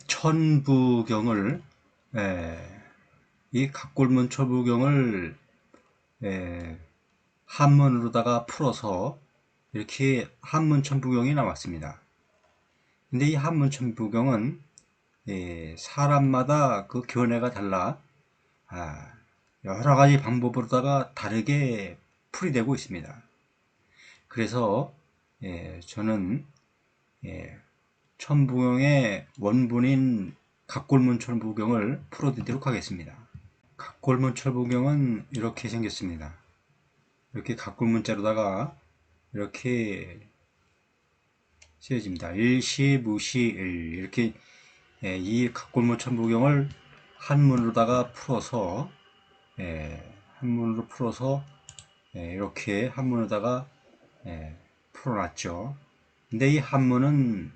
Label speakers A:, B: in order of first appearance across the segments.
A: 천부경을 이 각골문 천부경을 한문으로다가 풀어서 이렇게 한문 천부경이 나왔습니다. 근데 이 한문 천부경은 사람마다 그 견해가 달라 여러 가지 방법으로다가 다르게 풀이되고 있습니다. 그래서 저는 천부경의 원본인 각골문 천부경을 풀어드리도록 하겠습니다. 각골문 천부경은 이렇게 생겼습니다. 이렇게 각골문자로다가 이렇게 쓰여집니다. 일시, 무시, 일 이렇게 이 각골문 천부경을 한문으로다가 풀어서 한문으로 풀어서 이렇게 한문으로다가 풀어놨죠. 근데 이 한문은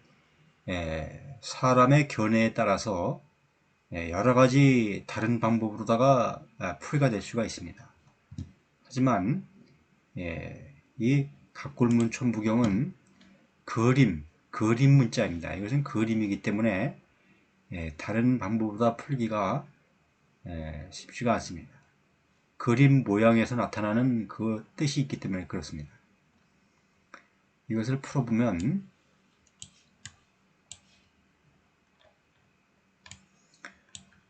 A: 사람의 견해에 따라서 여러 가지 다른 방법으로다가 풀이가 될 수가 있습니다. 하지만 이 각골문 천부경은 그림 문자입니다. 이것은 그림이기 때문에 다른 방법보다 풀기가 쉽지가 않습니다. 그림 모양에서 나타나는 그 뜻이 있기 때문에 그렇습니다. 이것을 풀어보면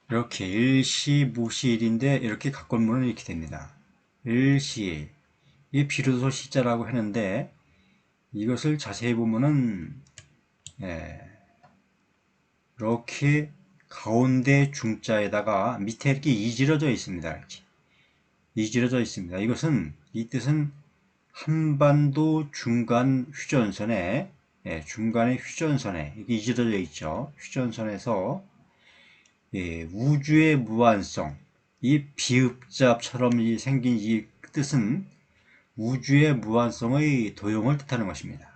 A: 이렇게 일시, 무시, 일인데 이렇게 각골문은 이렇게 됩니다. 일시, 이 비로소 시자라고 하는데 이것을 자세히 보면은 이렇게 가운데 중자에다가 밑에 이렇게 이지러져 있습니다. 이렇게 이지러져 있습니다. 이 뜻은 한반도 중간 휴전선에 중간에 휴전선에 이게 이지러져 있죠. 휴전선에서 우주의 무한성, 이 비읍자처럼 생긴 이 뜻은 우주의 무한성의 도형을 뜻하는 것입니다.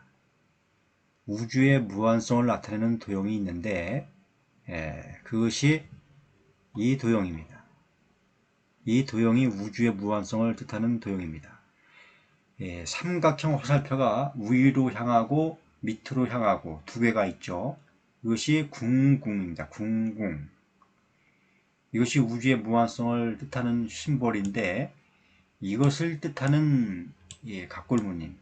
A: 우주의 무한성을 나타내는 도형이 있는데 그것이 이 도형입니다. 이 도형이 우주의 무한성을 뜻하는 도형입니다. 삼각형 화살표가 위로 향하고 밑으로 향하고 두 개가 있죠. 이것이 궁궁입니다. 궁궁. 이것이 우주의 무한성을 뜻하는 심볼인데 이것을 뜻하는 각골문입니다.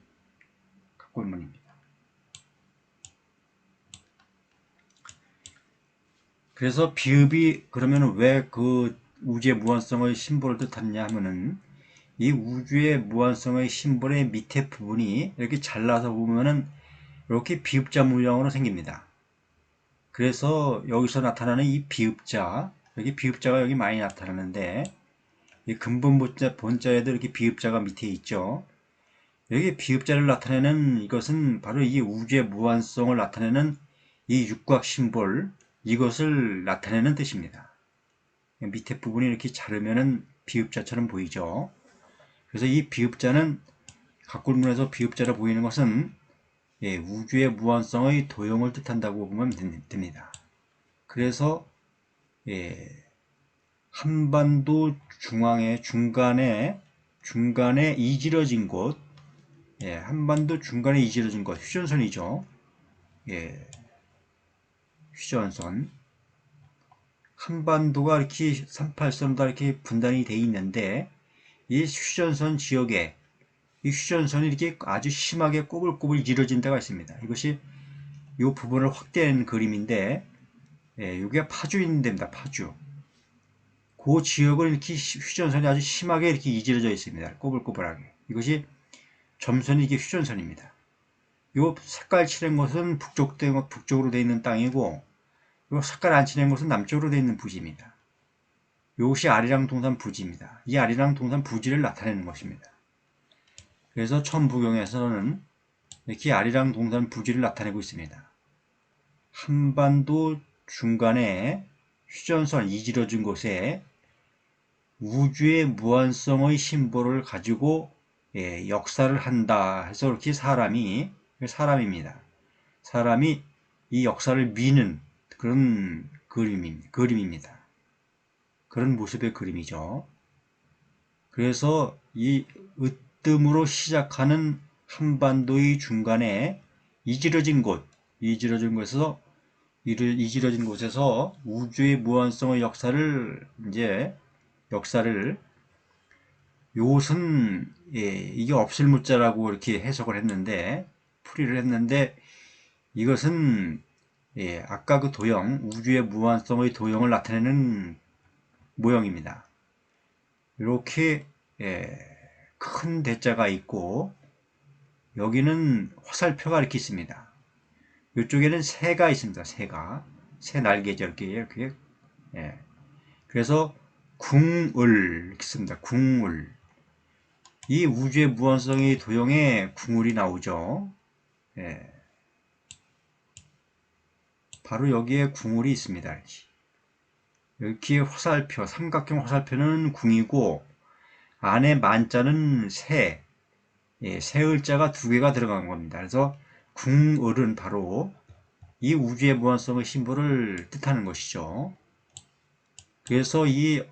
A: 그래서 비읍이 그러면 왜 그 우주의 무한성의 심볼을 뜻하느냐 하면은 이 우주의 무한성의 심볼의 밑에 부분이 이렇게 잘라서 보면은 이렇게 비읍자 모양으로 생깁니다. 그래서 여기서 나타나는 이 비읍자, 여기 비읍자가 여기 많이 나타나는데 이 근본 본자에도 이렇게 비읍자가 밑에 있죠. 여기 비읍자를 나타내는 이것은 바로 이 우주의 무한성을 나타내는 이 육각 심볼, 이것을 나타내는 뜻입니다. 밑에 부분이 이렇게 자르면은 비읍자처럼 보이죠. 그래서 이 비읍자는 각골문에서 비읍자로 보이는 것은 우주의 무한성의 도형을 뜻한다고 보면 됩니다. 그래서 한반도 중간에 이지러진 곳, 한반도 중간에 이지러진 곳, 휴전선이죠. 휴전선. 한반도가 이렇게 38선으로 이렇게 분단이 되어 있는데 이 휴전선 지역에 이 휴전선이 이렇게 아주 심하게 꼬불꼬불 이루어진 데가 있습니다. 이것이 이 부분을 확대한 그림인데 여기가 파주 있는 데입니다. 파주. 그 지역을 이렇게 휴전선이 아주 심하게 이렇게 이지러져 있습니다. 꼬불꼬불하게. 이것이 점선이 이게 휴전선입니다. 이 색깔 칠한 것은 북쪽으로 되어 있는 땅이고 이 색깔 안 칠한 것은 남쪽으로 되어 있는 부지입니다. 이것이 아리랑 동산 부지입니다. 이 아리랑 동산 부지를 나타내는 것입니다. 그래서 천부경에서는 이렇게 아리랑 동산 부지를 나타내고 있습니다. 한반도 중간에 휴전선 이지러진 곳에 우주의 무한성의 심볼을 가지고 역사를 한다 해서 이렇게 사람입니다. 사람이 이 역사를 미는 그런 그림입니다. 그런 모습의 그림이죠. 그래서 이 으뜸으로 시작하는 한반도의 중간에 이지러진 곳에서 이지러진 곳에서 우주의 무한성의 역사를 요것은 이게 없을 무자라고 이렇게 해석을 했는데 풀이를 했는데 이것은 아까 그 도형 우주의 무한성의 도형을 나타내는 모형입니다. 이렇게 큰 대자가 있고 여기는 화살표가 이렇게 있습니다. 이쪽에는 새가 있습니다. 새 날개죠. 이렇게. 그래서 궁을 이렇게 씁니다. 궁을. 이 우주의 무한성의 도형에 궁울이 나오죠. 바로 여기에 궁울이 있습니다. 이렇게 화살표, 삼각형 화살표는 궁이고 안에 만자는 새, 새 을자가 두 개가 들어간 겁니다. 그래서 궁을은 바로 이 우주의 무한성의 심볼을 뜻하는 것이죠. 그래서 이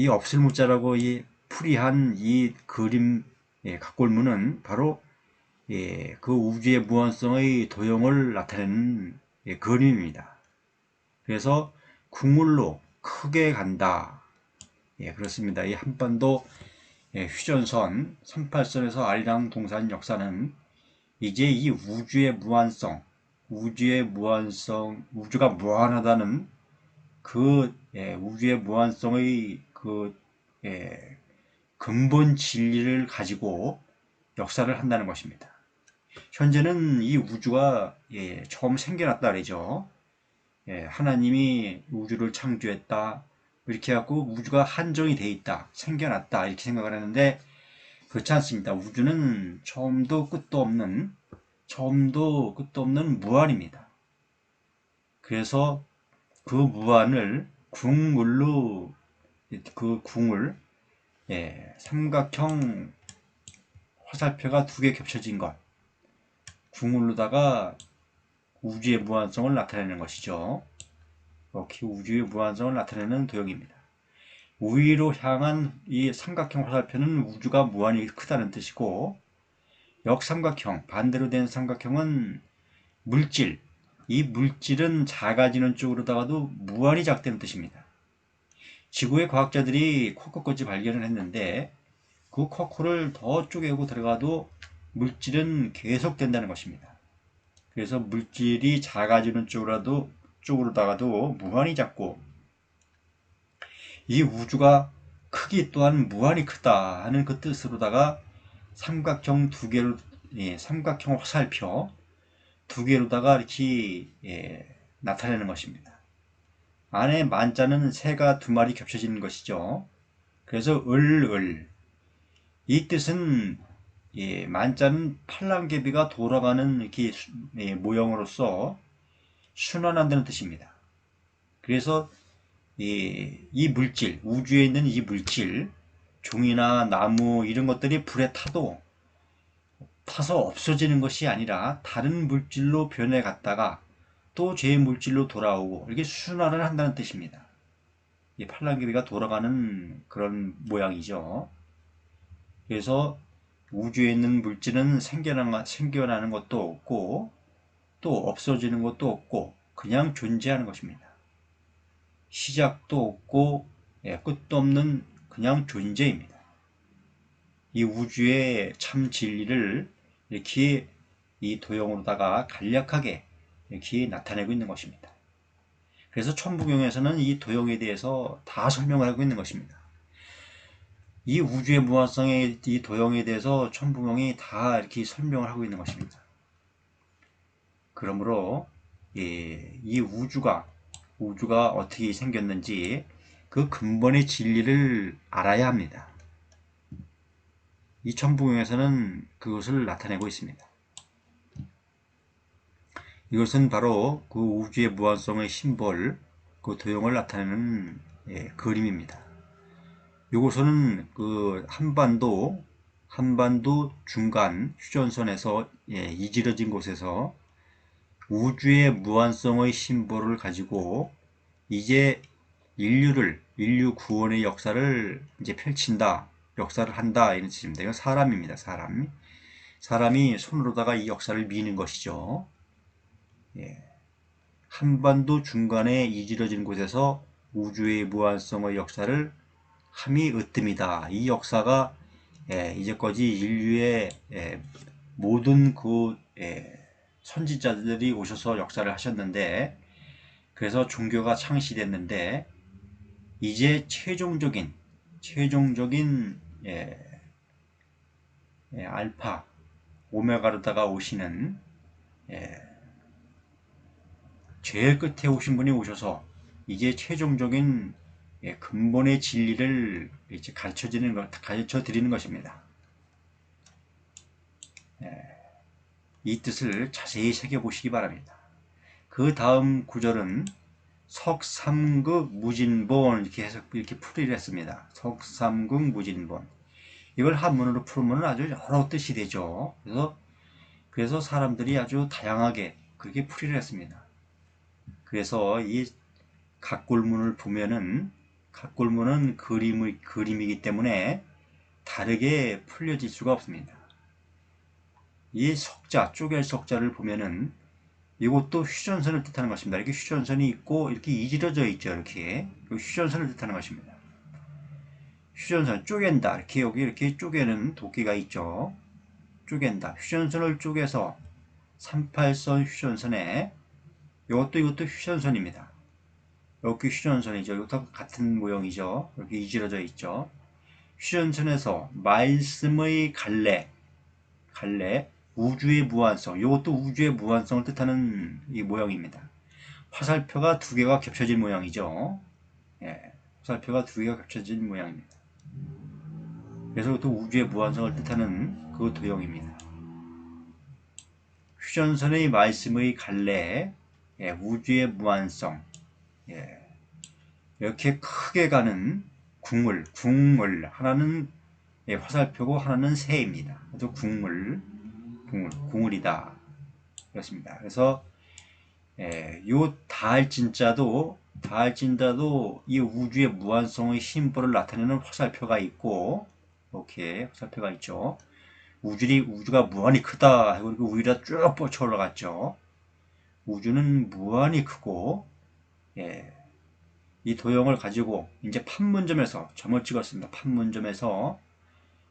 A: 없을 무자라고 이 풀이한 이 그림 각골문은 바로 그 우주의 무한성의 도형을 나타내는 그림입니다. 그래서 궁울로 크게 간다. 그렇습니다. 이 한반도 휴전선 38선에서 아리랑 동산 역사는 이제 이 우주의 무한성, 우주가 무한하다는 그 우주의 무한성의 그 근본 진리를 가지고 역사를 한다는 것입니다. 현재는 이 우주가 처음 생겨났다 그러죠. 하나님이 우주를 창조했다. 이렇게 해갖고 우주가 한정이 돼 있다. 생겨났다. 이렇게 생각을 하는데 그렇지 않습니다. 우주는 처음도 끝도 없는 무한입니다. 그래서 그 무한을 궁을로 그 궁을 삼각형 화살표가 두 개 겹쳐진 것 궁을로다가 우주의 무한성을 나타내는 것이죠. 이렇게 우주의 무한성을 나타내는 도형입니다. 우위로 향한 이 삼각형 화살표는 우주가 무한히 크다는 뜻이고 역삼각형, 반대로 된 삼각형은 물질, 이 물질은 작아지는 쪽으로다가도 무한히 작다는 뜻입니다. 지구의 과학자들이 코코꽃을 발견을 했는데 그 코코를 더 쪼개고 들어가도 물질은 계속된다는 것입니다. 그래서 물질이 작아지는 쪽으로다가도 무한히 작고 이 우주가 크기 또한 무한히 크다 하는 그 뜻으로다가 삼각형 삼각형 화살표 두 개로다가 이렇게 나타내는 것입니다. 안에 만자는 새가 두 마리 겹쳐지는 것이죠. 그래서 이 뜻은 만자는 팔랑개비가 돌아가는 이렇게 모형으로서 순환한다는 뜻입니다. 그래서 이 물질, 우주에 있는 이 물질, 종이나 나무 이런 것들이 불에 타서 없어지는 것이 아니라 다른 물질로 변해 갔다가 또 제 물질로 돌아오고 이렇게 순환을 한다는 뜻입니다. 이 팔랑귀비가 돌아가는 그런 모양이죠. 그래서 우주에 있는 물질은 생겨나는 것도 없고 또 없어지는 것도 없고 그냥 존재하는 것입니다. 시작도 없고 끝도 없는 그냥 존재입니다. 이 우주의 참 진리를 이렇게 이 도형으로다가 간략하게 이렇게 나타내고 있는 것입니다. 그래서 천부경에서는 이 도형에 대해서 다 설명을 하고 있는 것입니다. 이 우주의 무한성의 이 도형에 대해서 천부경이 다 이렇게 설명을 하고 있는 것입니다. 그러므로 이 우주가 어떻게 생겼는지 그 근본의 진리를 알아야 합니다. 이 천부경에서는 그것을 나타내고 있습니다. 이것은 바로 그 우주의 무한성의 심볼, 그 도형을 나타내는 그림입니다. 이곳은 그 한반도 중간 휴전선에서 이지러진 곳에서 우주의 무한성의 심볼을 가지고 이제 인류 구원의 역사를 이제 펼친다, 역사를 한다 이런 뜻입니다. 이건 사람입니다. 사람이 손으로다가 이 역사를 미는 것이죠. 한반도 중간에 이지러진 곳에서 우주의 무한성의 역사를 함이 으뜸이다. 이 역사가 이제까지 인류의 모든 그 선지자들이 오셔서 역사를 하셨는데, 그래서 종교가 창시됐는데, 이제 최종적인 알파 오메가로다가 오시는 제일 끝에 오신 분이 오셔서 이제 최종적인 근본의 진리를 이제 가르쳐 드리는 것입니다. 이 뜻을 자세히 새겨보시기 바랍니다. 그 다음 구절은 석삼극 무진본 이렇게 풀이를 했습니다. 석삼극 무진본. 이걸 한문으로 풀으면 아주 여러 뜻이 되죠. 그래서 사람들이 아주 다양하게 그렇게 풀이를 했습니다. 그래서 이 각골문을 보면은, 각골문은 그림이기 때문에 다르게 풀려질 수가 없습니다. 이 석자, 쪼갤 석자를 보면은 이것도 휴전선을 뜻하는 것입니다. 이렇게 휴전선이 있고 이렇게 이지러져 있죠. 이렇게 휴전선을 뜻하는 것입니다. 휴전선 쪼갠다. 이렇게 여기 이렇게 쪼개는 도끼가 있죠. 쪼갠다. 휴전선을 쪼개서 38선 휴전선에 이것도 휴전선입니다. 이렇게 휴전선이죠. 이것도 같은 모형이죠. 이렇게 이지러져 있죠. 휴전선에서 말씀의 갈래, 우주의 무한성. 이것도 우주의 무한성을 뜻하는 이 모형입니다. 화살표가 두 개가 겹쳐진 모양이죠. 화살표가 두 개가 겹쳐진 모양입니다. 그래서 이것도 우주의 무한성을 뜻하는 그 도형입니다. 휴전선의 말씀의 갈래, 우주의 무한성, 이렇게 크게 가는 궁을, 하나는 화살표고 하나는 새입니다. 그래서 궁을이다. 그렇습니다. 그래서 요 다할진자도 이 우주의 무한성의 심보를 나타내는 화살표가 있고, 이렇게 화살표가 있죠. 우주가 무한히 크다 하고 위로 쭉 뻗쳐 올라갔죠. 우주는 무한히 크고, 이 도형을 가지고 이제 판문점에서 점을 찍었습니다. 판문점에서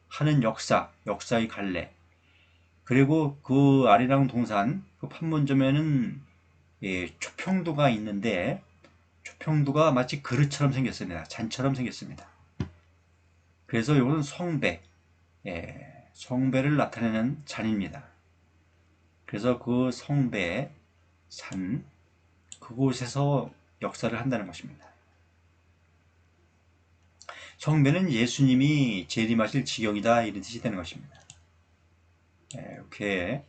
A: 하는 역사의 갈래. 그리고 그 아리랑 동산, 그 판문점에는 초평도가 있는데, 초평도가 마치 그릇처럼 생겼습니다. 잔처럼 생겼습니다. 그래서 이것은 성배를 나타내는 잔입니다. 그래서 그 성배, 산, 그곳에서 역사를 한다는 것입니다. 성배는 예수님이 재림하실 지경이다, 이런 뜻이 되는 것입니다. 이렇게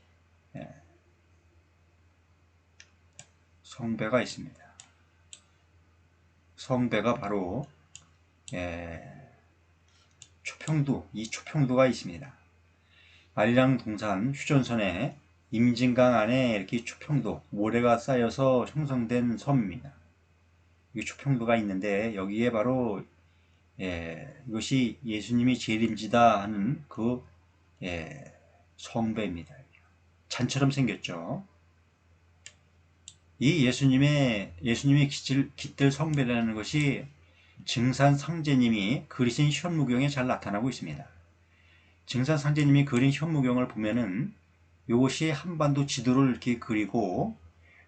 A: 성배가 있습니다. 성배가 바로 이 초평도가 있습니다. 아리랑 동산 휴전선에 임진강 안에 이렇게 초평도, 모래가 쌓여서 형성된 섬입니다. 이 초평도가 있는데 여기에 바로 이것이 예수님이 재림지다 하는 그 성배입니다. 잔처럼 생겼죠. 이 예수님의 깃들 성배라는 것이 증산 상제님이 그리신 현무경에 잘 나타나고 있습니다. 증산 상제님이 그린 현무경을 보면은 이것이 한반도 지도를 이렇게 그리고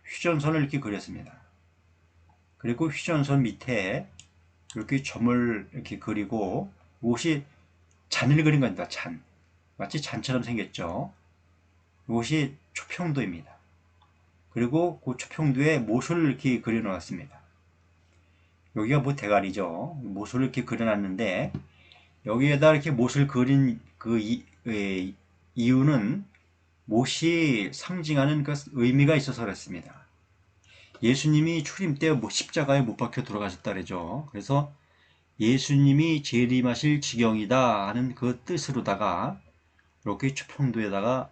A: 휴전선을 이렇게 그렸습니다. 그리고 휴전선 밑에 이렇게 점을 이렇게 그리고 이것이 잔을 그린 겁니다. 잔. 마치 잔처럼 생겼죠. 이것이 초평도입니다. 그리고 그 초평도에 모술을 이렇게 그려놓았습니다. 여기가 뭐 대가리죠. 모술을 이렇게 그려놨는데 여기에다 이렇게 못을 그린 그 이유는 못이 상징하는 그 의미가 있어서 그렇습니다. 예수님이 출임 때 십자가에 못 박혀 돌아가셨다 그러죠. 그래서 예수님이 재림하실 지경이다 하는 그 뜻으로다가 이렇게 초평도에다가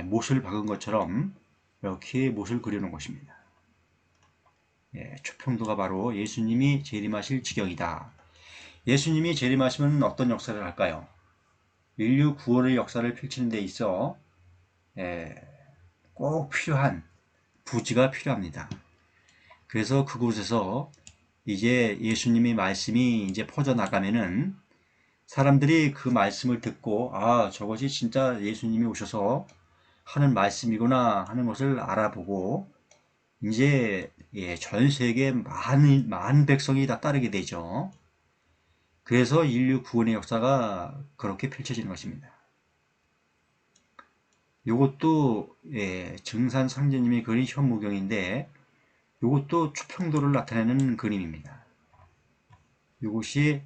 A: 못을 박은 것처럼 이렇게 못을 그려놓은 것입니다. 초평도가 바로 예수님이 재림하실 지경이다. 예수님이 재림하시면 어떤 역사를 할까요? 인류 구원의 역사를 펼치는 데 있어 꼭 필요한 부지가 필요합니다. 그래서 그곳에서 이제 예수님의 말씀이 이제 퍼져나가면은 사람들이 그 말씀을 듣고 아, 저것이 진짜 예수님이 오셔서 하는 말씀이구나 하는 것을 알아보고 이제 전 세계 많은 백성이 다 따르게 되죠. 그래서 인류 구원의 역사가 그렇게 펼쳐지는 것입니다. 이것도 증산 상제님이 그린 현무경인데 이것도 초평도를 나타내는 그림입니다. 이것이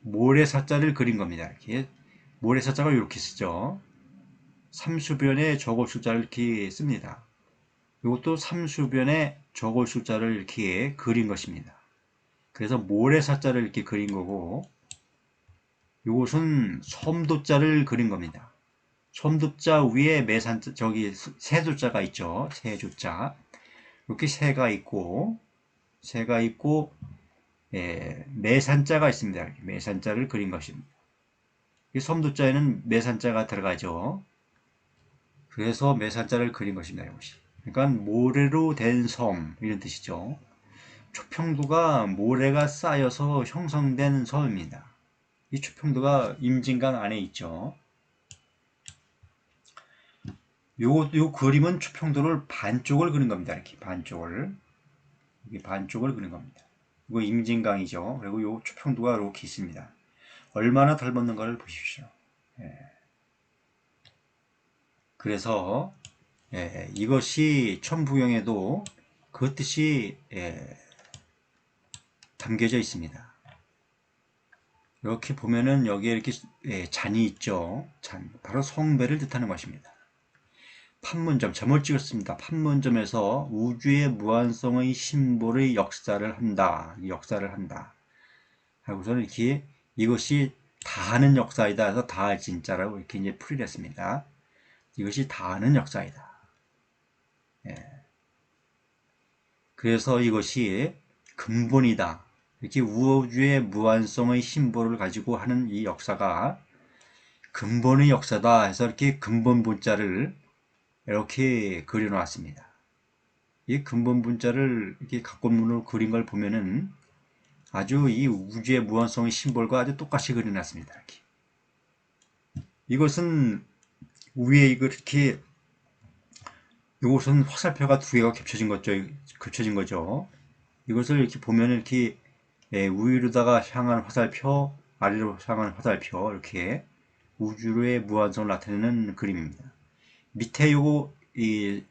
A: 모래사자를 그린 겁니다. 이렇게 모래사자가 이렇게 쓰죠. 삼수변에 적을 숫자를 이렇게 씁니다. 이것도 삼수변에 적을 숫자를 이렇게 그린 것입니다. 그래서 모래사자를 이렇게 그린 거고 이것은 섬도자를 그린 겁니다. 섬도자 위에 매산자 저기 세조자가 있죠. 세조자 이렇게 새가 있고 매산자가 있습니다. 매산자를 그린 것입니다. 이 섬도자에는 매산자가 들어가죠. 그래서 매산자를 그린 것입니다. 이것이. 그러니까 모래로 된 섬 이런 뜻이죠. 초평도가 모래가 쌓여서 형성된 섬입니다. 이 초평도가 임진강 안에 있죠. 요 그림은 초평도를 반쪽을 그린 겁니다. 이렇게 반쪽을 그린 겁니다. 이거 임진강이죠. 그리고 요 초평도가 이렇게 있습니다. 얼마나 닮았는가를 보십시오. 그래서 이것이 천부경에도 그 뜻이 담겨져 있습니다. 이렇게 보면은 여기에 이렇게 잔이 있죠. 잔, 바로 성배를 뜻하는 것입니다. 판문점, 점을 찍었습니다. 판문점에서 우주의 무한성의 심볼의 역사를 한다. 하고서는 이렇게 이것이 다하는 역사이다 해서 다할 진짜라고 이렇게 이제 풀이를 했습니다. 이것이 다하는 역사이다. 그래서 이것이 근본이다. 이렇게 우주의 무한성의 심볼을 가지고 하는 이 역사가 근본의 역사다 해서 이렇게 근본 분자를 이렇게 그려놨습니다. 이 근본 분자를 이렇게 각본문으로 그린 걸 보면은 아주 이 우주의 무한성의 심볼과 아주 똑같이 그려놨습니다. 이렇게. 이것은 위에 이렇게 이것은 화살표가 두 개가 겹쳐진 거죠. 이것을 이렇게 보면 이렇게 위로다가 향한 화살표, 아래로 향한 화살표 이렇게 우주의 무한성을 나타내는 그림입니다. 밑에 요거 이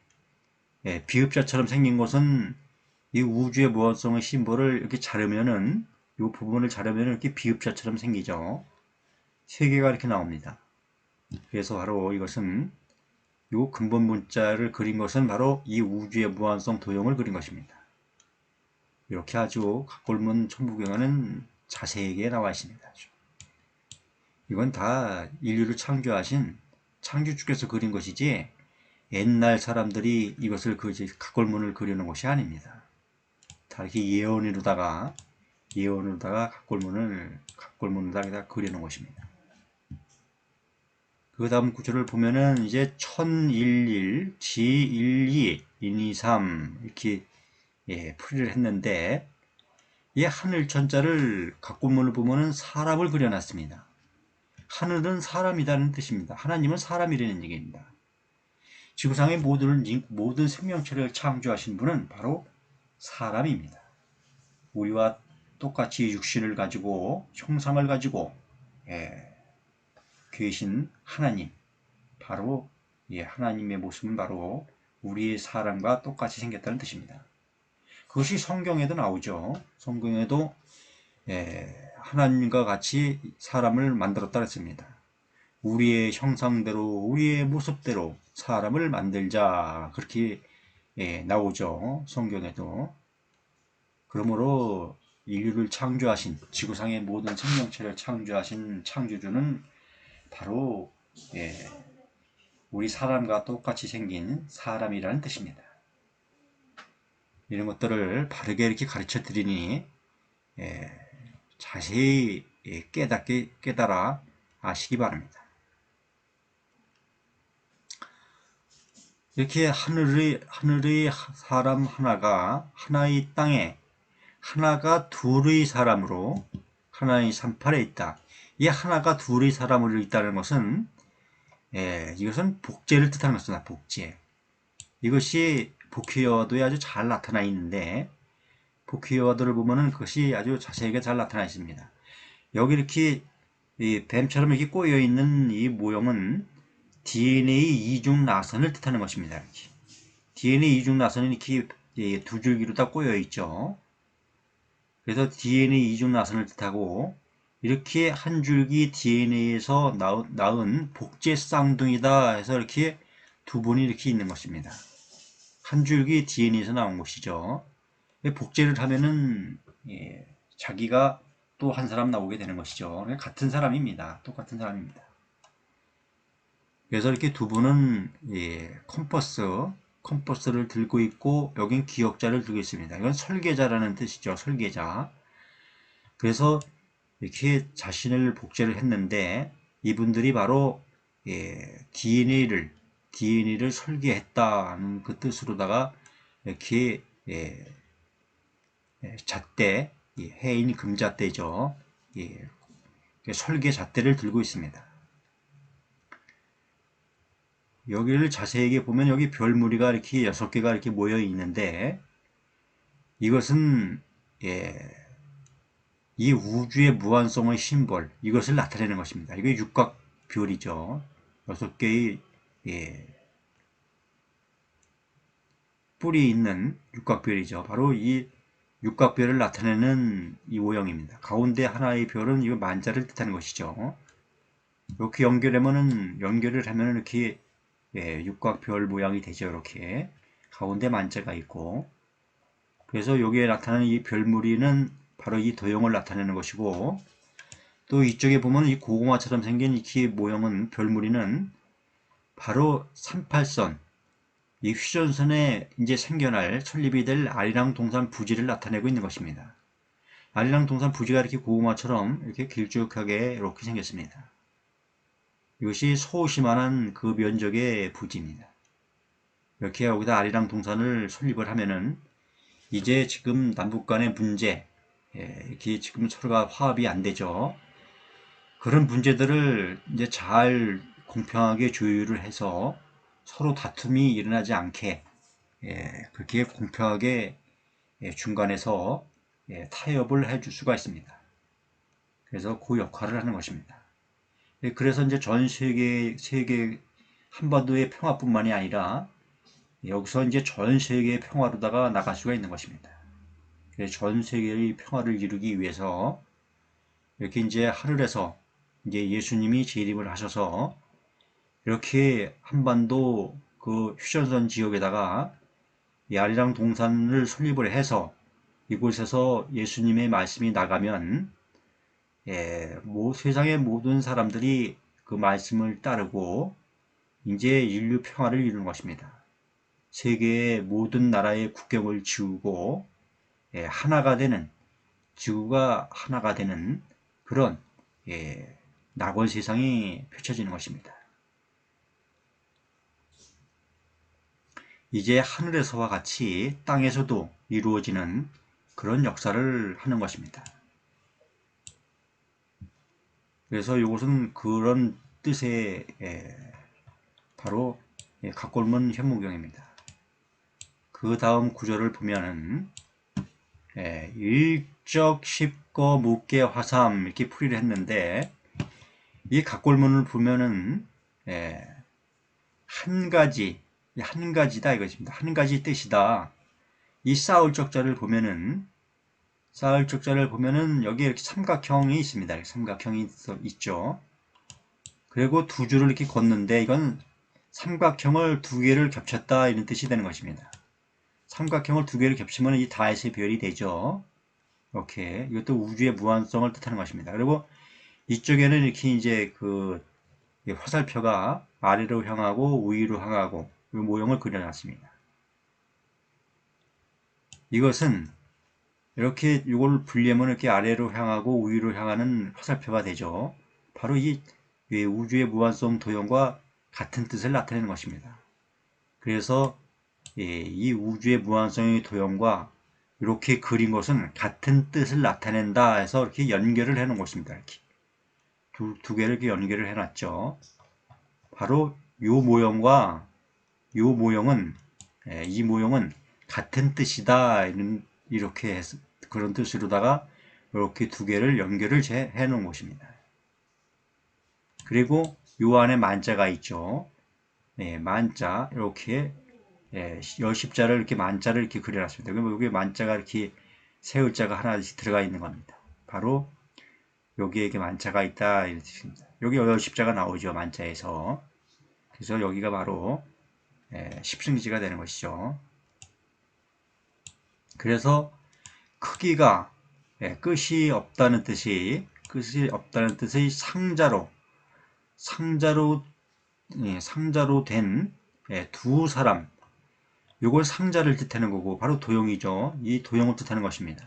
A: 비읍자처럼 생긴 것은 이 우주의 무한성의 심볼을 이렇게 자르면은 이 부분을 자르면 이렇게 비읍자처럼 생기죠. 세 개가 이렇게 나옵니다. 그래서 바로 이것은 이 근본 문자를 그린 것은 바로 이 우주의 무한성 도형을 그린 것입니다. 이렇게 아주 각골문 천부경에는 자세하게 나와 있습니다. 이건 다 인류를 창조하신 창조주께서 그린 것이지 옛날 사람들이 이것을 각골문을 그리는 것이 아닙니다. 다 이렇게 예언으로다가 각골문을 다 그리는 것입니다. 그 다음 구절을 보면은 이제 1011, G12, 123 이렇게 풀이를 했는데 이 하늘천자를 각본문을 보면은 사람을 그려놨습니다. 하늘은 사람이라는 뜻입니다. 하나님은 사람이라는 얘기입니다. 지구상의 모든 생명체를 창조하신 분은 바로 사람입니다. 우리와 똑같이 육신을 가지고 형상을 가지고 계신 하나님, 바로 하나님의 모습은 바로 우리의 사람과 똑같이 생겼다는 뜻입니다. 그것이 성경에도 나오죠. 성경에도 하나님과 같이 사람을 만들었다 했습니다. 우리의 형상대로 우리의 모습대로 사람을 만들자 그렇게 나오죠. 성경에도. 그러므로 인류를 창조하신 지구상의 모든 생명체를 창조하신 창조주는 바로 우리 사람과 똑같이 생긴 사람이라는 뜻입니다. 이런 것들을 바르게 이렇게 가르쳐 드리니 자세히 깨달아 아시기 바랍니다. 이렇게 하늘의 사람 하나가 하나의 땅에 하나가 둘의 사람으로 하나의 산팔에 있다. 이 하나가 둘의 사람으로 있다는 것은 이것은 복제를 뜻하는 것입니다. 복제. 이것이 복귀어도에 아주 잘 나타나 있는데 복귀어도를 보면은 그것이 아주 자세하게 잘 나타나 있습니다. 여기 이렇게 이 뱀처럼 이렇게 꼬여 있는 이 모형은 DNA 이중 나선을 뜻하는 것입니다. 이렇게. DNA 이중 나선은 이렇게 두 줄기로 다 꼬여 있죠. 그래서 DNA 이중 나선을 뜻하고 이렇게 한 줄기 DNA에서 낳은 복제 쌍둥이다 해서 이렇게 두 분이 이렇게 있는 것입니다. 한 줄기 DNA에서 나온 것이죠. 복제를 하면은 자기가 또 한 사람 나오게 되는 것이죠. 같은 사람입니다. 똑같은 사람입니다. 그래서 이렇게 두 분은 컴퍼스를 들고 있고 여긴 기억자를 들고 있습니다. 이건 설계자라는 뜻이죠. 설계자. 그래서 이렇게 자신을 복제를 했는데 이분들이 바로 DNA를 설계했다는 그 뜻으로다가 이렇게 잣대, 해인 금잣대죠. 설계 잣대를 들고 있습니다. 여기를 자세히 보면 여기 별무리가 이렇게 6개가 이렇게 모여 있는데 이것은 이 우주의 무한성의 심볼, 이것을 나타내는 것입니다. 이게 육각별이죠. 6개의 뿔이 있는 육각별이죠. 바로 이 육각별을 나타내는 이 모형입니다. 가운데 하나의 별은 이 만자를 뜻하는 것이죠. 이렇게 연결을 하면 이렇게 육각별 모양이 되죠. 이렇게 가운데 만자가 있고, 그래서 여기에 나타나는 이 별무리는 바로 이 도형을 나타내는 것이고, 또 이쪽에 보면 이 고구마처럼 생긴 이 모형은 별무리는 바로 38선, 이 휴전선에 이제 생겨날 설립이 될 아리랑 동산 부지를 나타내고 있는 것입니다. 아리랑 동산 부지가 이렇게 고구마처럼 이렇게 길쭉하게 이렇게 생겼습니다. 이것이 소시만한 그 면적의 부지입니다. 이렇게 여기다 아리랑 동산을 설립을 하면은 이제 지금 남북 간의 문제, 이렇게 지금 서로가 화합이 안 되죠. 그런 문제들을 이제 잘 공평하게 조율을 해서 서로 다툼이 일어나지 않게 그렇게 공평하게 중간에서 타협을 해줄 수가 있습니다. 그래서 그 역할을 하는 것입니다. 그래서 이제 전 세계 한반도의 평화뿐만이 아니라 여기서 이제 전 세계의 평화로다가 나갈 수가 있는 것입니다. 전 세계의 평화를 이루기 위해서 이렇게 이제 하늘에서 이제 예수님이 재림을 하셔서 이렇게 한반도 그 휴전선 지역에다가 이 아리랑 동산을 설립을 해서 이곳에서 예수님의 말씀이 나가면 세상의 모든 사람들이 그 말씀을 따르고 이제 인류 평화를 이루는 것입니다. 세계의 모든 나라의 국경을 지우고 하나가 되는, 지구가 하나가 되는 그런 낙원 세상이 펼쳐지는 것입니다. 이제 하늘에서와 같이 땅에서도 이루어지는 그런 역사를 하는 것입니다. 그래서 이것은 그런 뜻의 바로 각골문 현무경입니다. 그 다음 구절을 보면은 일적 십거 묵계 화삼 이렇게 풀이를 했는데 이 각골문을 보면은 한 가지다 이것입니다. 한 가지 뜻이다. 이 쌓을 적자를 보면은 여기 이렇게 삼각형이 있습니다. 이렇게 삼각형이 있죠. 그리고 두 줄을 이렇게 걷는데 이건 삼각형을 두 개를 겹쳤다 이런 뜻이 되는 것입니다. 삼각형을 두 개를 겹치면 이 다에서의 별이 되죠. 이렇게 이것도 우주의 무한성을 뜻하는 것입니다. 그리고 이쪽에는 이렇게 이제 그 화살표가 아래로 향하고 위로 향하고 이 모형을 그려놨습니다. 이것은 이렇게 이걸 분리하면 이렇게 아래로 향하고 위로 향하는 화살표가 되죠. 바로 이 우주의 무한성 도형과 같은 뜻을 나타내는 것입니다. 그래서 이 우주의 무한성의 도형과 이렇게 그린 것은 같은 뜻을 나타낸다 해서 이렇게 연결을 해 놓은 것입니다. 이렇게 두 개를 이렇게 연결을 해 놨죠. 바로 요 모형과 요 모형은 이 모형은 같은 뜻이다 이렇게 해서 그런 뜻으로다가 이렇게 두 개를 연결을 해 놓은 것입니다. 그리고 요 안에 만자가 있죠. 만자 이렇게 열십자를 이렇게 만자를 이렇게 그려놨습니다. 그러면 여기 만자가 이렇게 세 글자가 하나씩 들어가 있는 겁니다. 바로 여기에 이렇게 만자가 있다 이런 뜻입니다. 여기 열십자가 나오죠. 만자에서. 그래서 여기가 바로 십승지가 되는 것이죠. 그래서 크기가 끝이 없다는 뜻이 상자로 상자로 된 두 사람, 요걸 상자를 뜻하는 거고 바로 도형이죠. 이 도형을 뜻하는 것입니다.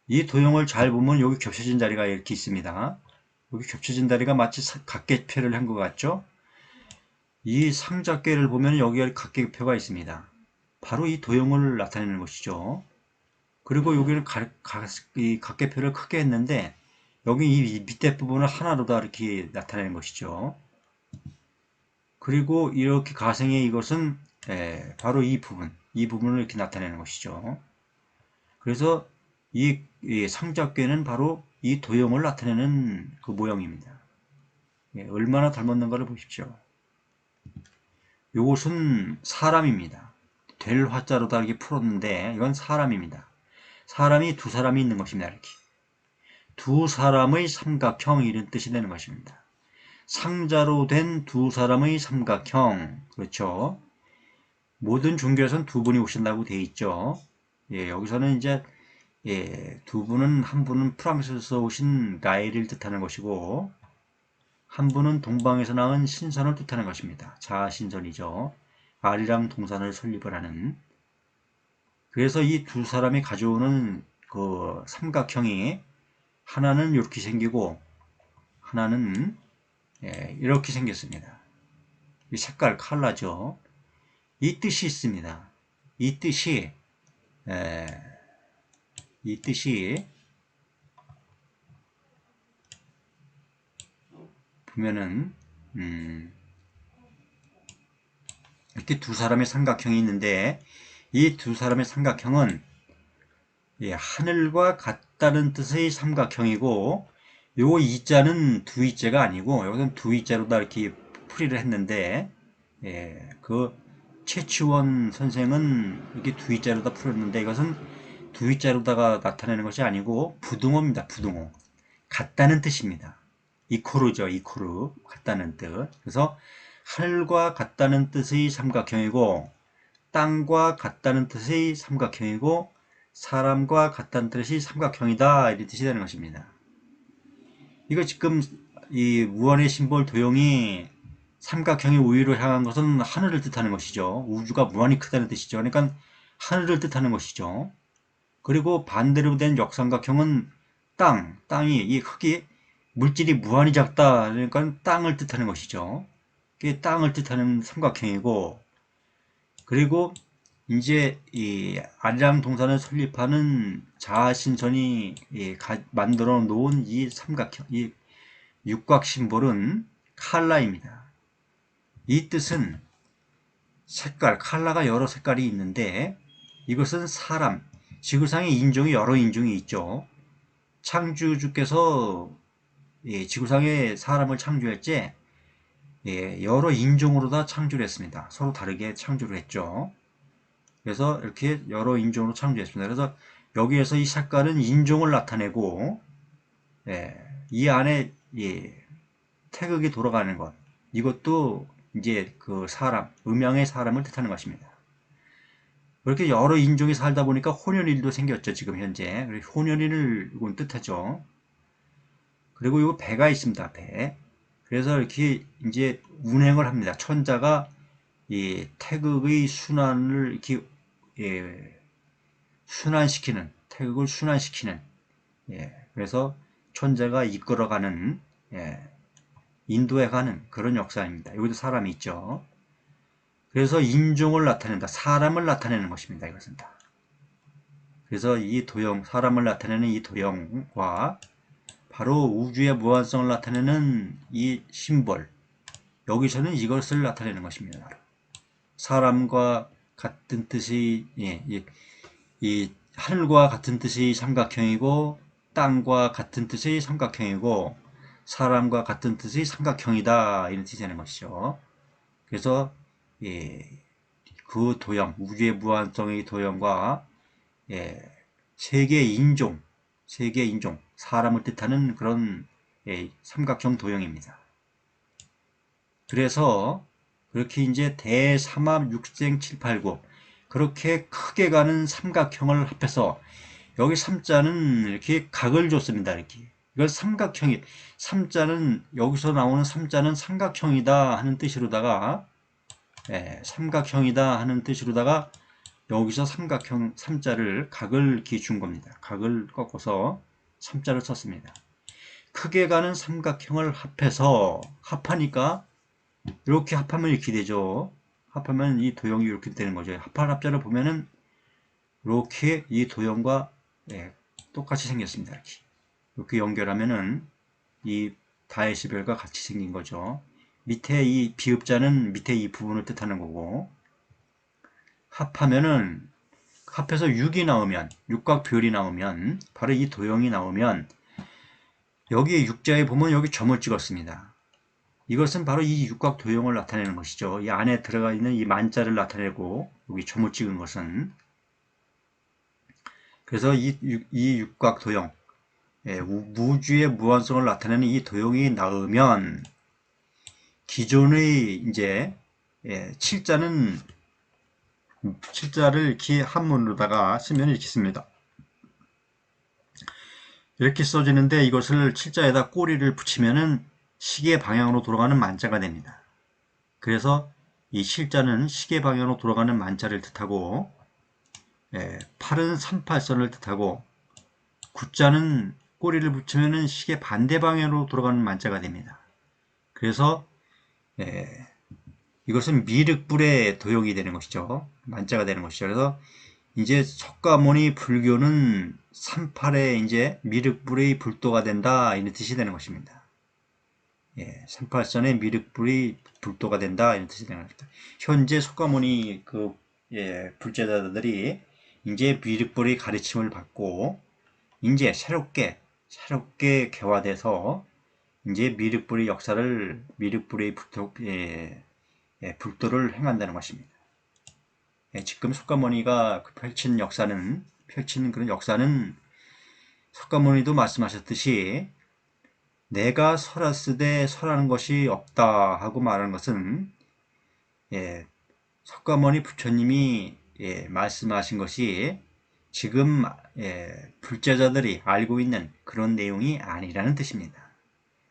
A: 이 도형을 잘 보면 여기 겹쳐진 자리가 이렇게 있습니다. 여기 겹쳐진 자리가 마치 각계표를 한 것 같죠? 이 상자계를 보면 여기에 각계표가 있습니다. 바로 이 도형을 나타내는 것이죠. 그리고 여기는 이 각계표를 크게 했는데 여기 이 밑에 부분을 하나로 다 이렇게 나타내는 것이죠. 그리고 이렇게 가생의 이것은 바로 이 부분을 이렇게 나타내는 것이죠. 그래서 이 상자괴는 바로 이 도형을 나타내는 그 모형입니다. 얼마나 닮았는가를 보십시오. 이것은 사람입니다. 될 화자로다 이렇게 풀었는데 이건 사람입니다. 사람이 두 사람이 있는 것입니다. 이렇게 두 사람의 삼각형 이런 뜻이 되는 것입니다. 상자로 된 두 사람의 삼각형. 그렇죠. 모든 종교에서는 두 분이 오신다고 되어 있죠. 여기서는 이제 두 분은 한 분은 프랑스에서 오신 라엘을 뜻하는 것이고 한 분은 동방에서 나온 신선을 뜻하는 것입니다. 자아신선이죠. 아리랑 동산을 설립을 하는. 그래서 이 두 사람이 가져오는 그 삼각형이 하나는 이렇게 생기고 하나는 이렇게 생겼습니다. 이 색깔 컬러죠. 이 뜻이 있습니다. 이 뜻이 보면은 이렇게 두 사람의 삼각형이 있는데 이 두 사람의 삼각형은 하늘과 같다는 뜻의 삼각형이고 요 이자는 두 이자가 아니고 여기서는 두 이자로다 이렇게 풀이를 했는데 그 최치원 선생은 이렇게 두 이자로다 풀었는데 이것은 두 이자로다가 나타내는 것이 아니고 부등호입니다. 부등호. 같다는 뜻입니다. 이코르죠. 이코르. 같다는 뜻. 그래서 하늘과 같다는 뜻의 삼각형이고 땅과 같다는 뜻의 삼각형이고 사람과 같다는 뜻이 삼각형이다 이런 뜻이 되는 것입니다. 이거 지금 이 무한의 심볼 도형이 삼각형이 우위로 향한 것은 하늘을 뜻하는 것이죠. 우주가 무한히 크다는 뜻이죠. 그러니까 하늘을 뜻하는 것이죠. 그리고 반대로 된 역삼각형은 땅이 이 흙이 물질이 무한히 작다 그러니까 땅을 뜻하는 것이죠. 그게 땅을 뜻하는 삼각형이고 그리고 이제 이 아리랑 동산을 설립하는 자아신선이 만들어 놓은 이 삼각형, 이 육각 심볼은 칼라입니다. 이 뜻은 칼라가 여러 색깔이 있는데 이것은 사람, 지구상에 인종이 여러 인종이 있죠. 창조주께서 지구상에 사람을 창조할 때 여러 인종으로 다 창조를 했습니다. 서로 다르게 창조를 했죠. 그래서 이렇게 여러 인종으로 창조했습니다. 그래서 여기에서 이 색깔은 인종을 나타내고 이 안에 태극이 돌아가는 것 이것도 이제 그 사람, 음양의 사람을 뜻하는 것입니다. 그렇게 여러 인종이 살다 보니까 혼연일도 생겼죠. 지금 현재 혼연일을 뜻하죠. 그리고 이 배가 있습니다. 배. 그래서 이렇게 이제 운행을 합니다. 천자가 이 태극의 순환을 이렇게 태극을 순환시키는 그래서 천자가 이끌어가는 인도해가는 그런 역사입니다. 여기도 사람이 있죠. 그래서 인종을 나타낸다. 사람을 나타내는 것입니다. 이것은 다. 그래서 이 도형, 사람을 나타내는 이 도형과 바로 우주의 무한성을 나타내는 이 심볼, 여기서는 이것을 나타내는 것입니다. 바로. 사람과 같은 뜻의 이 하늘과 같은 뜻의 삼각형이고 땅과 같은 뜻의 삼각형이고 사람과 같은 뜻의 삼각형이다 이런 뜻이 되는 것이죠. 그래서 그 도형, 우주의 무한성의 도형과 세계의 인종, 사람을 뜻하는 그런 삼각형 도형입니다. 그래서 그렇게 이제 대삼합 육생 789 그렇게 크게 가는 삼각형을 합해서 여기 3자는 이렇게 각을 줬습니다. 이렇게. 이걸 삼각형이, 3자는, 여기서 나오는 3자는 삼각형이다 하는 뜻으로다가, 삼각형이다 하는 뜻으로다가 여기서 삼각형 3자를 각을 이렇게 준 겁니다. 각을 꺾어서 3자를 썼습니다. 크게 가는 삼각형을 합하니까 이렇게 합하면 이렇게 되죠. 합하면 이 도형이 이렇게 되는 거죠. 합한 합자를 보면은 이렇게 이 도형과 똑같이 생겼습니다. 이렇게 연결하면은 이 다이시별과 같이 생긴 거죠. 밑에 이 비읍자는 밑에 이 부분을 뜻하는 거고 합해서 6이 나오면 육각별이 나오면 바로 이 도형이 나오면 여기 육자에 보면 여기 점을 찍었습니다. 이것은 바로 이 육각 도형을 나타내는 것이죠. 이 안에 들어가 있는 이 만자를 나타내고 여기 점을 찍은 것은 그래서 이 육각 도형 우주의 무한성을 나타내는 이 도형이 나오면 기존의 이제 7자를 이렇게 한문으로다가 쓰면 이렇게 씁니다. 이렇게 써지는데 이것을 7자에다 꼬리를 붙이면은 시계 방향으로 돌아가는 만자가 됩니다. 그래서 이 7자는 시계 방향으로 돌아가는 만자를 뜻하고 8은 38선을 뜻하고 9자는 꼬리를 붙이면은 시계 반대 방향으로 돌아가는 만자가 됩니다. 그래서 이것은 미륵불의 도형이 되는 것이죠. 만자가 되는 것이죠. 그래서 이제 석가모니 불교는 38의 이제 미륵불의 불도가 된다 이런 뜻이 되는 것입니다. 38선의 미륵불이 불도가 된다 이런 뜻이 되는 것입니다. 현재 석가모니 불제자들이 이제 미륵불의 가르침을 받고 이제 새롭게 개화돼서 이제 미륵불의 역사를 미륵불의 불도를 행한다는 것입니다. 지금 석가모니가 펼친 그런 역사는 석가모니도 말씀하셨듯이 내가 설하스되 설하는 것이 없다 하고 말하는 것은 석가모니 부처님이 말씀하신 것이 지금 불제자들이 알고 있는 그런 내용이 아니라는 뜻입니다.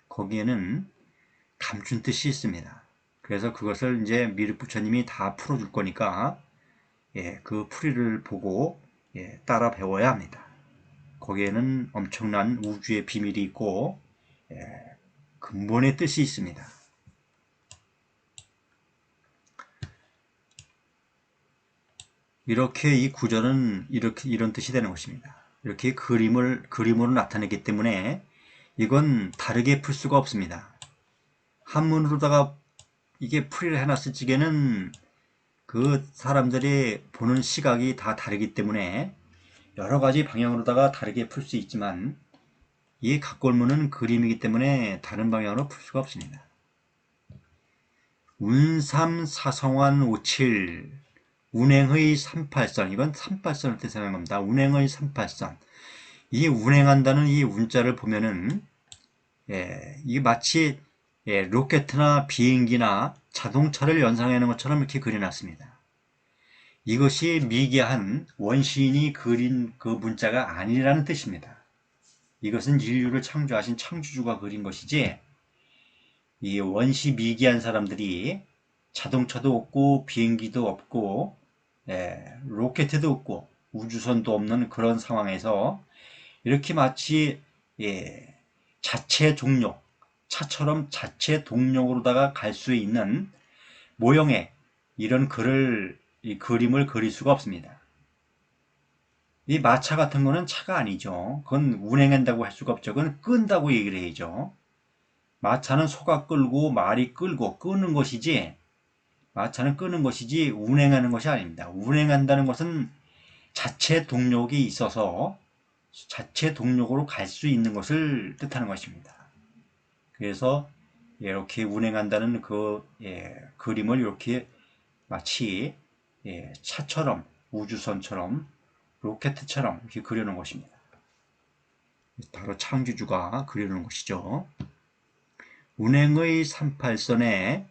A: 거기에는 감춘 뜻이 있습니다. 그래서 그것을 이제 미륵 부처님이 다 풀어줄 거니까 그 풀이를 보고 따라 배워야 합니다. 거기에는 엄청난 우주의 비밀이 있고 근본의 뜻이 있습니다. 이렇게 이 구절은 이런 뜻이 되는 것입니다. 이렇게 그림으로 나타내기 때문에 이건 다르게 풀 수가 없습니다. 한문으로다가 이게 풀이를 해놨을 적에는 그 사람들이 보는 시각이 다 다르기 때문에 여러 가지 방향으로다가 다르게 풀 수 있지만 이 각골문은 그림이기 때문에 다른 방향으로 풀 수가 없습니다. 운삼 사성환 57 운행의 38선 이건 38선을 뜻하는 겁니다. 운행의 38선 이 운행한다는 이 운자를 보면은 이게 마치 로켓이나 비행기나 자동차를 연상하는 것처럼 이렇게 그려놨습니다. 이것이 미개한 원시인이 그린 그 문자가 아니라는 뜻입니다. 이것은 인류를 창조하신 창조주가 그린 것이지 이 원시 미개한 사람들이 자동차도 없고 비행기도 없고 로켓도 없고 우주선도 없는 그런 상황에서 이렇게 마치 자체 동력 차처럼 자체 동력으로다가 갈 수 있는 모형의 이런 이 그림을 그릴 수가 없습니다. 이 마차 같은 거는 차가 아니죠. 그건 운행한다고 할 수가 없죠. 그건 끈다고 얘기를 해야죠. 마차는 소가 끌고 말이 끌고 끄는 것이지, 마차는 끄는 것이지 운행하는 것이 아닙니다. 운행한다는 것은 자체 동력이 있어서 자체 동력으로 갈 수 있는 것을 뜻하는 것입니다. 그래서 이렇게 운행한다는 그림을 이렇게 마치 차처럼, 우주선처럼, 로켓처럼 이렇게 그려놓은 것입니다. 바로 창조주가 그려놓은 것이죠. 운행의 38선에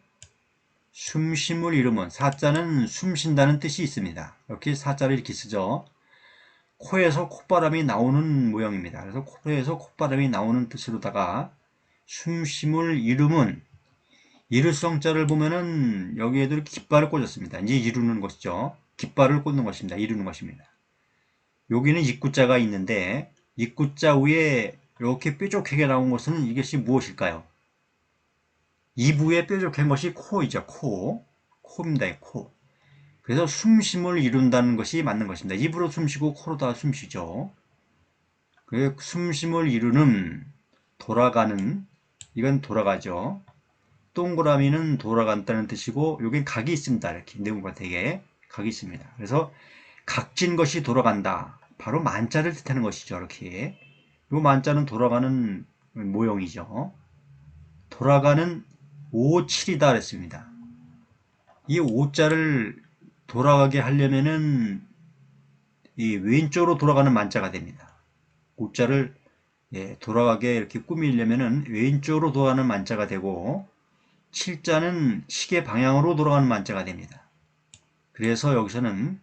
A: 숨쉼을 이루면, 사자는 숨쉰다는 뜻이 있습니다. 이렇게 사자를 이렇게 쓰죠. 코에서 콧바람이 나오는 모양입니다. 그래서 코에서 콧바람이 나오는 뜻으로다가 숨쉼을 이루면, 이룰성자를 보면은 여기에도 이렇게 깃발을 꽂았습니다. 이제 이루는 것이죠. 깃발을 꽂는 것입니다. 이루는 것입니다. 여기는 입구자가 있는데 입구자 위에 이렇게 뾰족하게 나온 것은 이것이 무엇일까요? 이부에 뾰족한 것이 코이죠. 코입니다. 코. 그래서 숨쉼을 이룬다는 것이 맞는 것입니다. 입으로 숨쉬고 코로 다 숨쉬죠. 그 숨쉼을 이루는, 돌아가는, 이건 돌아가죠. 동그라미는 돌아간다는 뜻이고, 여기 각이 있습니다. 이렇게 네모바닥에 각이 있습니다. 그래서 각진 것이 돌아간다. 바로 만자를 뜻하는 것이죠. 이렇게 이 만자는 돌아가는 모형이죠. 돌아가는 57이다 그랬습니다. 이 5자를 돌아가게 하려면은 이 왼쪽으로 돌아가는 만자가 됩니다. 5자를 돌아가게 이렇게 꾸미려면은 왼쪽으로 돌아가는 만자가 되고, 7자는 시계 방향으로 돌아가는 만자가 됩니다. 그래서 여기서는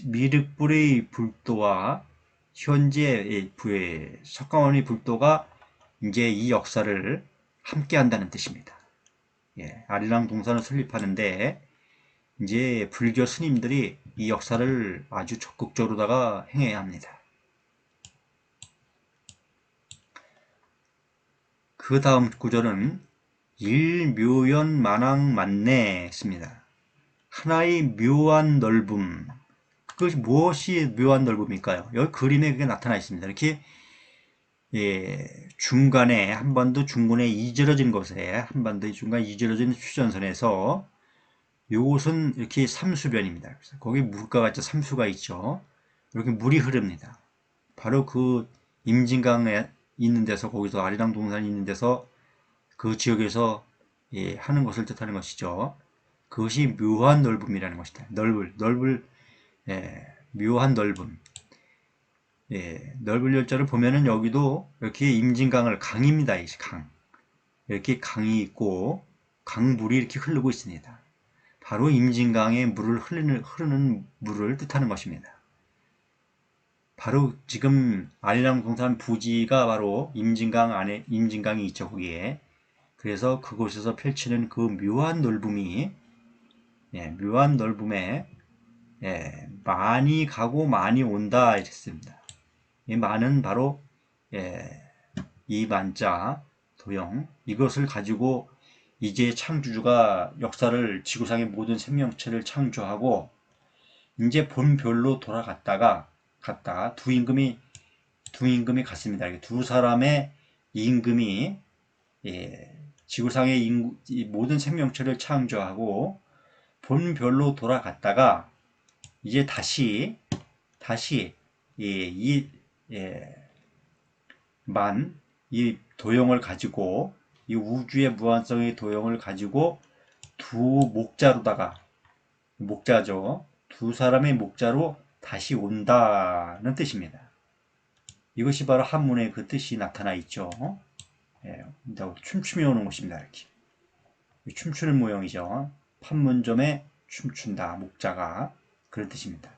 A: 미륵불의 불도와 현재 석가모니 불도가 이제 이 역사를 함께 한다는 뜻입니다. 아리랑 동산을 설립하는데 이제 불교 스님들이 이 역사를 아주 적극적으로다가 행해야 합니다. 그 다음 구절은 일묘연만왕만내입니다. 하나의 묘한 넓음. 그것이 무엇이 묘한 넓음일까요? 여기 그림에 그게 나타나 있습니다. 이렇게 중간에, 한반도 중간에 이절어진 곳에, 한반도의 중간 이절어진 휴전선에서 요것은 이렇게 삼수변입니다. 그래서 거기 물가가 있죠. 삼수가 있죠. 이렇게 물이 흐릅니다. 바로 그 임진강에 있는 데서, 거기서 아리랑 동산이 있는 데서 그 지역에서 하는 것을 뜻하는 것이죠. 그것이 묘한 넓음이라는 것이다. 묘한 넓음. 넓을 열자를 보면은 여기도 이렇게 임진강을, 강입니다. 이 강. 이렇게 강이 있고 강물이 이렇게 흐르고 있습니다. 바로 임진강의 물을 흐르는 물을 뜻하는 것입니다. 바로 지금 아리랑 동산 부지가 바로 임진강 안에, 임진강이 있죠. 거기에. 그래서 그곳에서 펼치는 그 묘한 넓음이, 묘한 넓음에 많이 가고 많이 온다 이랬습니다. 이 많은 바로 이 만자 도형, 이것을 가지고 이제 창조주가 역사를, 지구상의 모든 생명체를 창조하고 이제 본별로 돌아갔다가 두 임금이 갔습니다. 두 사람의 임금이 지구상의 모든 생명체를 창조하고 본별로 돌아갔다가 이제 다시 이 도형을 가지고, 이 우주의 무한성의 도형을 가지고 두 목자죠. 두 사람의 목자로 다시 온다는 뜻입니다. 이것이 바로 한문의 그 뜻이 나타나 있죠. 춤추며 오는 것입니다. 이렇게 춤추는 모형이죠. 판문점에 춤춘다, 목자가, 그런 뜻입니다.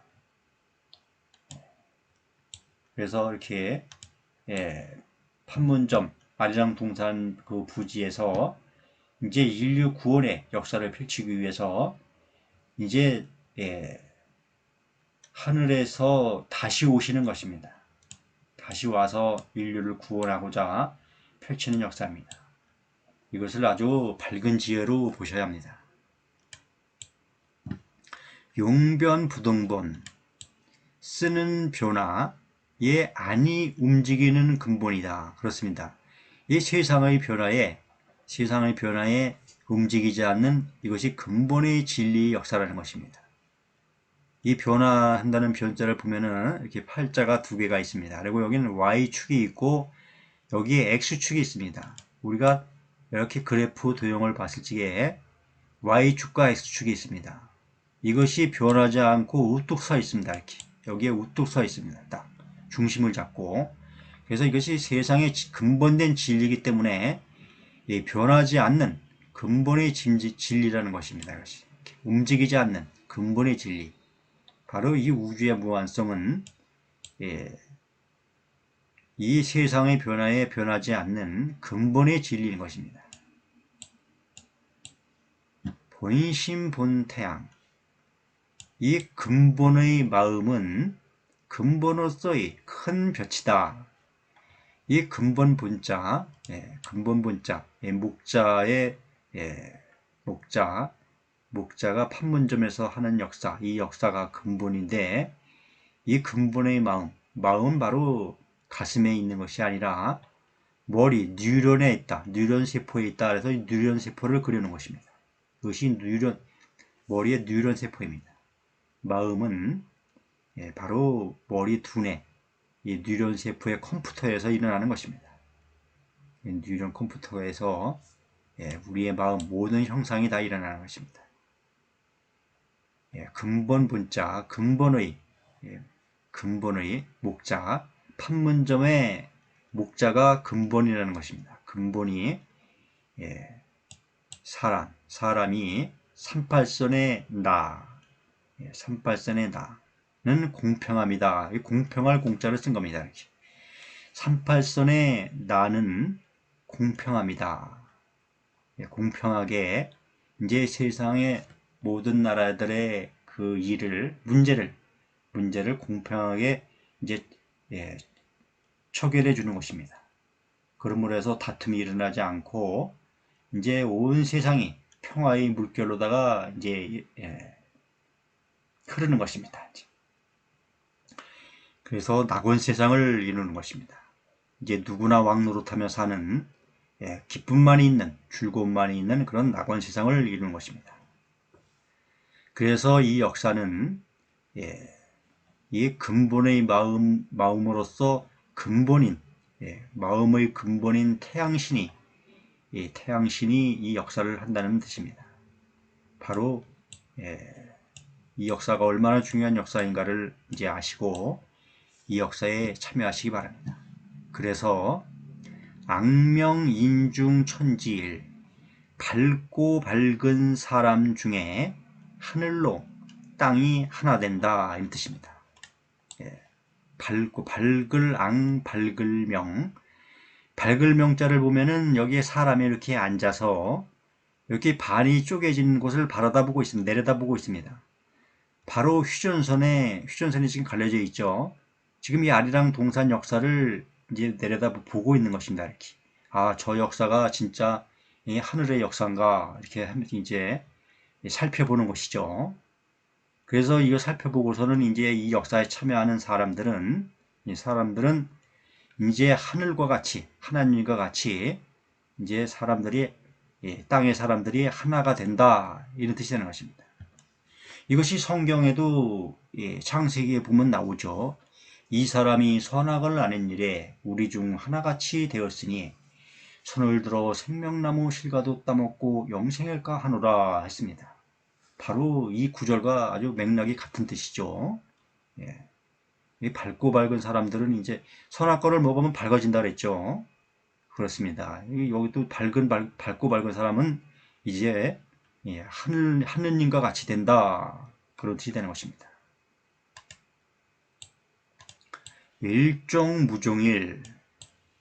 A: 그래서 이렇게 판문점, 아리랑 동산 그 부지에서 이제 인류 구원의 역사를 펼치기 위해서 이제 하늘에서 다시 오시는 것입니다. 다시 와서 인류를 구원하고자 펼치는 역사입니다. 이것을 아주 밝은 지혜로 보셔야 합니다. 용변 부동본 쓰는 변화에 안이 움직이는 근본이다. 그렇습니다. 이 세상의 변화에 움직이지 않는 이것이 근본의 진리의 역사라는 것입니다. 이 변화한다는 변자를 보면은 이렇게 팔자가 두 개가 있습니다. 그리고 여기는 Y축이 있고 여기에 X축이 있습니다. 우리가 이렇게 그래프 도형을 봤을 적에 Y축과 X축이 있습니다. 이것이 변하지 않고 우뚝 서 있습니다. 이렇게 여기에 우뚝 서 있습니다. 딱 중심을 잡고. 그래서 이것이 세상의 근본된 진리이기 때문에 변하지 않는 근본의 진리라는 것입니다. 이것이 움직이지 않는 근본의 진리. 바로 이 우주의 무한성은 이 세상의 변화에 변하지 않는 근본의 진리인 것입니다. 본심 본태양. 이 근본의 마음은 근본으로서의 큰 볕이다. 이 근본 본자, 목자의 목자가 판문점에서 하는 역사, 이 역사가 근본인데 이 근본의 마음은 바로 가슴에 있는 것이 아니라 머리, 뉴런에 있다. 뉴런 세포에 있다. 그래서 뉴런 세포를 그리는 것입니다. 그것이 머리의 뉴런 세포입니다. 마음은 바로 머리 두뇌, 이 뉴런 세포의 컴퓨터에서 일어나는 것입니다. 뉴런 컴퓨터에서 우리의 마음 모든 형상이 다 일어나는 것입니다. 근본 본자, 근본의 목자, 판문점의 목자가 근본이라는 것입니다. 근본이 사람이 38선의 나는 공평합니다. 공평할 공짜를 쓴 겁니다. 이렇게. 38선의 나는 공평합니다. 공평하게 이제 세상의 모든 나라들의 그 문제를 공평하게 이제 처결해 주는 것입니다. 그러므로 해서 다툼이 일어나지 않고 이제 온 세상이 평화의 물결로다가 이제 흐르는 것입니다. 그래서 낙원 세상을 이루는 것입니다. 이제 누구나 왕노릇하며 사는 기쁨만이 있는, 즐거움만이 있는 그런 낙원 세상을 이루는 것입니다. 그래서 이 역사는 이 근본의 마음으로서 마음의 근본인 태양신이 이 역사를 한다는 뜻입니다. 바로 이 역사가 얼마나 중요한 역사인가를 이제 아시고 이 역사에 참여하시기 바랍니다. 그래서 악명인중천지일 밝고 밝은 사람 중에 하늘로 땅이 하나 된다 이 뜻입니다. 밝을 명자를 보면은 여기에 사람이 이렇게 앉아서 이렇게 반이 쪼개진 곳을 바라다보고 있습니다. 내려다보고 있습니다. 바로 휴전선이 지금 갈려져 있죠. 지금 이 아리랑 동산 역사를 이제 내려다보고 있는 것입니다. 이렇게. 저 역사가 진짜 이 하늘의 역사인가 이렇게 하면서 이제 살펴보는 것이죠. 그래서 이거 살펴보고서는 이제 이 역사에 참여하는 사람들은 이제 하늘과 같이 하나님과 같이 이제 땅의 사람들이 하나가 된다 이런 뜻이 되는 것입니다. 이것이 성경에도 창세기에 보면 나오죠. 이 사람이 선악을 아는 일에 우리 중 하나같이 되었으니 손을 들어 생명나무 실과도 따먹고 영생할까 하노라 했습니다. 바로 이 구절과 아주 맥락이 같은 뜻이죠. 이 밝고 밝은 사람들은 이제 선악과를 먹으면 밝아진다 그랬죠. 그렇습니다. 여기도 밝고 밝은 사람은 이제 하느님과 같이 된다. 그런 뜻이 되는 것입니다. 일종무종일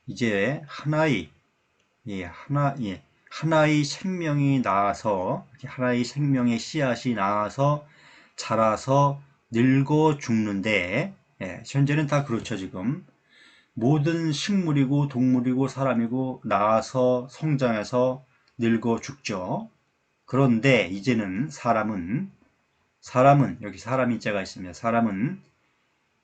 A: 이제 하나의 생명이 나와서 하나의 생명의 씨앗이 나와서 자라서 늙어 죽는데 현재는 다 그렇죠. 지금 모든 식물이고 동물이고 사람이고 나와서 성장해서 늙어 죽죠. 그런데 이제는 사람은 사람은 여기 사람 인자가 있습니다. 사람은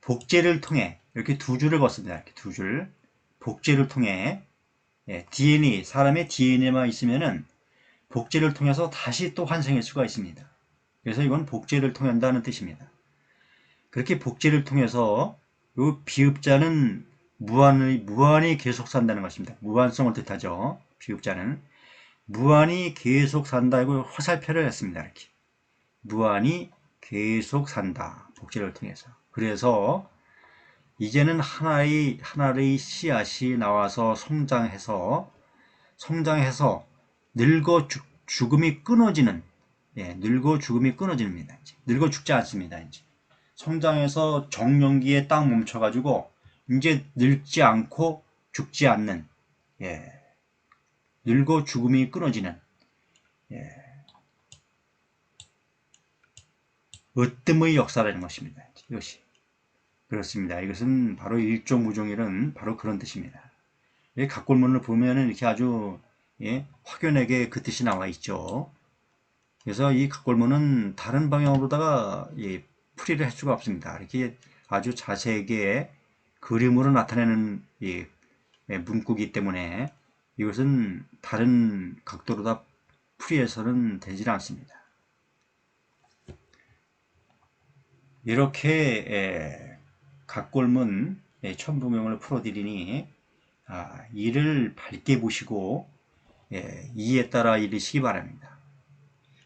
A: 복제를 통해 이렇게 두 줄을 걷습니다. 이렇게 두 줄. 복제를 통해 DNA 사람의 DNA만 있으면은 복제를 통해서 다시 또 환생할 수가 있습니다. 그래서 이건 복제를 통한다는 뜻입니다. 그렇게 복제를 통해서 이 비읍자는 무한히 계속 산다는 것입니다. 무한성을 뜻하죠. 비읍자는 무한히 계속 산다고 화살표를 했습니다. 이렇게 무한히 계속 산다. 복제를 통해서. 그래서 이제는 하나의 씨앗이 나와서 성장해서 늙어 죽음이 끊어지는 늙어 죽음이 끊어집니다. 늙어 죽지 않습니다. 이제 성장해서 정년기에 딱 멈춰가지고 이제 늙지 않고 죽지 않는 늙어 죽음이 끊어지는 으뜸의 역사라는 것입니다. 이것이 그렇습니다. 이것은 바로 일종무종일은 바로 그런 뜻입니다. 각골문을 보면은 이렇게 아주 확연하게 그 뜻이 나와 있죠. 그래서 이 각골문은 다른 방향으로다가 풀이를 할 수가 없습니다. 이렇게 아주 자세하게 그림으로 나타내는 문구이기 때문에 이것은 다른 각도로다 풀이해서는 되질 않습니다. 이렇게 각골문 천부명을 풀어드리니 이를 밝게 보시고 이에 따라 이르시기 바랍니다.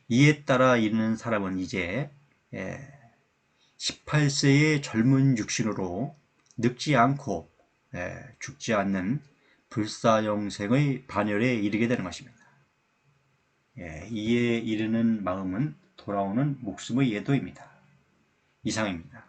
A: 이에 따라 이르는 사람은 이제 18세의 젊은 육신으로 늙지 않고 죽지 않는 불사영생의 반열에 이르게 되는 것입니다. 이에 이르는 마음은 돌아오는 목숨의 예도입니다. 이상입니다.